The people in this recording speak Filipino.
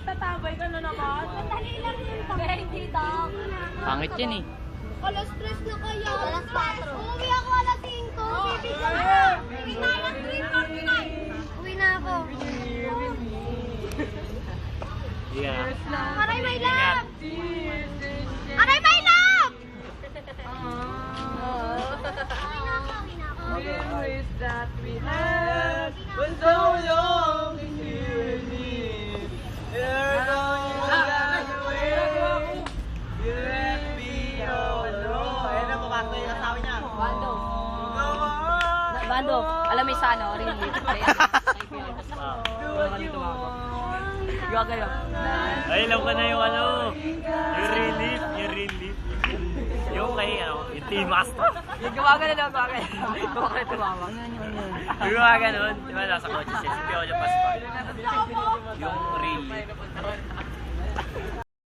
tatambay ka na naman. Madali lang yun. Hindi daw. Pangit yan eh. Alas 3 na kaya. Alas 4. Umuwi ako alas 5. Bibigyan na. Uwi na alas 3:49. Uwi na ako. Yeah. Aray, my love! Aray, my love! Memories that we had when so long and you need. You're going away. You left me all alone. Ayan na, pumakto yung asawa niya. Bando. Bando. Alam mo yung sana, really. Do what you want. Gagalaw. Ay, alam ko na yung ano. Yung relief. Yung kay, yung team master. Yung gumagano lang, bakit? Bakit tumawag? Yung mga ganun, di ba, nasa kotse siya, si Piolo Pascual. Yung